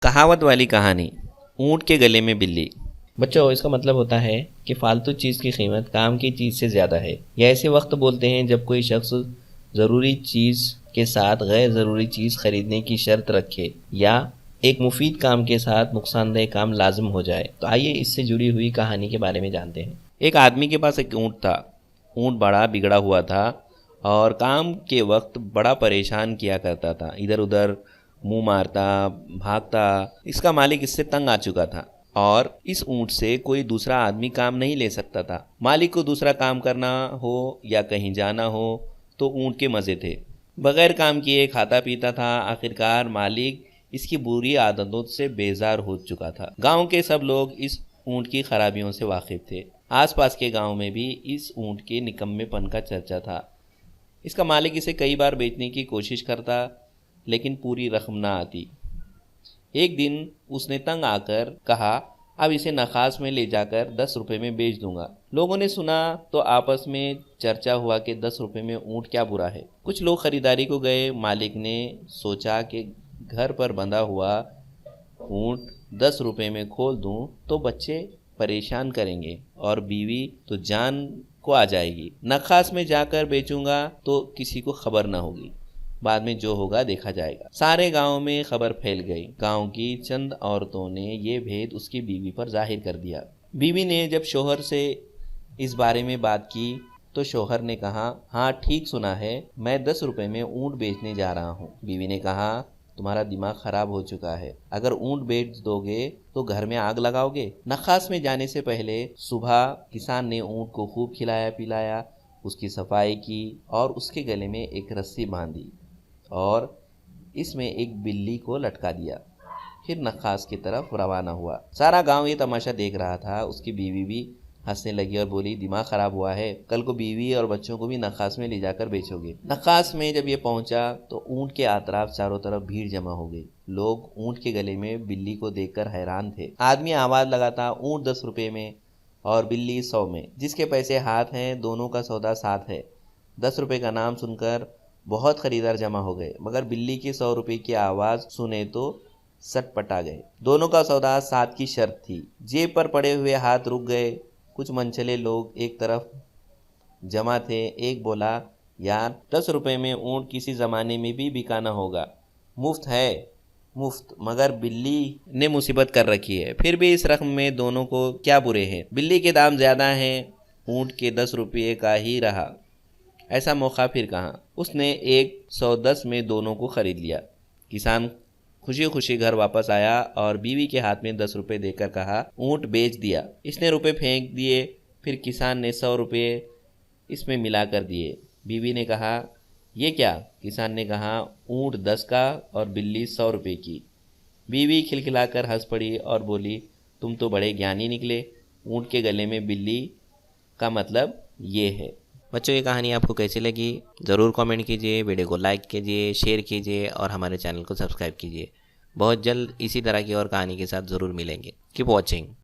कहावत वाली कहानी, ऊंट के गले में बिल्ली। बच्चों, इसका मतलब होता है कि फालतू चीज़ की कीमत काम की चीज़ से ज़्यादा है। यह ऐसे वक्त बोलते हैं जब कोई शख्स ज़रूरी चीज़ के साथ गैर ज़रूरी चीज़ खरीदने की शर्त रखे या एक मुफीद काम के साथ नुकसानदेह काम लाजिम हो जाए। तो आइए इससे जुड़ी हुई कहानी के बारे में जानते हैं। एक आदमी के पास एक ऊंट था। ऊंट बड़ा बिगड़ा हुआ था और काम के वक्त बड़ा परेशान किया करता था। इधर उधर मुंह मारता, भागता। इसका मालिक इससे तंग आ चुका था और इस ऊंट से कोई दूसरा आदमी काम नहीं ले सकता था। मालिक को दूसरा काम करना हो या कहीं जाना हो तो ऊंट के मज़े थे। बगैर काम किए खाता पीता था। आखिरकार मालिक इसकी बुरी आदतों से बेजार हो चुका था। गांव के सब लोग इस ऊंट की खराबियों से वाकिफ थे। आसपास के गांव में भी इस ऊंट के निकम्मेपन का चर्चा था। इसका मालिक इसे कई बार बेचने की कोशिश करता, लेकिन पूरी रकम ना आती। एक दिन उसने तंग आकर कहा, अब इसे नखास में ले जाकर 10 रुपये में बेच दूंगा। लोगों ने सुना तो आपस में चर्चा हुआ कि 10 रुपये में ऊंट क्या बुरा है। कुछ लोग खरीदारी को गए। मालिक ने सोचा कि घर पर बंधा हुआ ऊंट 10 रुपये में खोल दूं तो बच्चे परेशान करेंगे और बीवी तो जान को आ जाएगी। नखास में जाकर बेचूंगा तो किसी को खबर ना होगी। बाद में जो होगा देखा जाएगा। सारे गांव में खबर फैल गई। गांव की चंद औरतों ने ये भेद उसकी बीवी पर जाहिर कर दिया। बीवी ने जब शोहर से इस बारे में बात की तो शोहर ने कहा, हाँ ठीक सुना है, मैं 10 रुपये में ऊंट बेचने जा रहा हूँ। बीवी ने कहा, तुम्हारा दिमाग खराब हो चुका है। अगर ऊंट बेच दोगे तो घर में आग लगाओगे। नखास में जाने से पहले सुबह किसान ने ऊंट को खूब खिलाया पिलाया, उसकी सफाई की और उसके गले में एक रस्सी बांधी और इसमें एक बिल्ली को लटका दिया। फिर नखास की तरफ रवाना हुआ। सारा गांव ये तमाशा देख रहा था। उसकी बीवी भी हंसने लगी और बोली, दिमाग खराब हुआ है, कल को बीवी और बच्चों को भी नखास में ले जाकर बेचोगे। नखास में जब ये पहुंचा तो ऊंट के अतराफ चारों तरफ भीड़ जमा हो गई। लोग ऊंट के गले में बिल्ली को देखकर हैरान थे। आदमी आवाज लगाता, ऊंट 10 रुपये में और बिल्ली 100 में। जिसके पैसे हाथ हैं दोनों का सौदा साथ है। 10 रुपये का नाम सुनकर बहुत खरीदार जमा हो गए, मगर बिल्ली की 100 रुपये की आवाज़ सुने तो सटपटा गए। दोनों का सौदा साथ की शर्त थी। जेब पर पड़े हुए हाथ रुक गए। कुछ मनचले लोग एक तरफ जमा थे। एक बोला, यार 10 रुपये में ऊंट किसी ज़माने में भी बिकाना होगा। मुफ्त है, मुफ्त, मगर बिल्ली ने मुसीबत कर रखी है। फिर भी इस रकम में दोनों को क्या बुरे हैं। बिल्ली के दाम ज़्यादा हैं, ऊंट के 10 रुपये का ही रहा। ऐसा मौका फिर कहाँ। उसने 110 में दोनों को खरीद लिया। किसान खुशी खुशी घर वापस आया और बीवी के हाथ में 10 रुपये देकर कहा, ऊंट बेच दिया। इसने रुपये फेंक दिए। फिर किसान ने 100 रुपये इसमें मिला कर दिए। बीवी ने कहा, ये क्या? किसान ने कहा, ऊंट 10 का और बिल्ली 100 रुपये की। बीवी खिलखिलाकर हंस पड़ी और बोली, तुम तो बड़े ज्ञानी निकले। ऊंट के गले में बिल्ली का मतलब ये है। बच्चों, ये कहानी आपको कैसी लगी ज़रूर कमेंट कीजिए, वीडियो को लाइक कीजिए, शेयर कीजिए और हमारे चैनल को सब्सक्राइब कीजिए। बहुत जल्द इसी तरह की और कहानी के साथ ज़रूर मिलेंगे। Keep watching.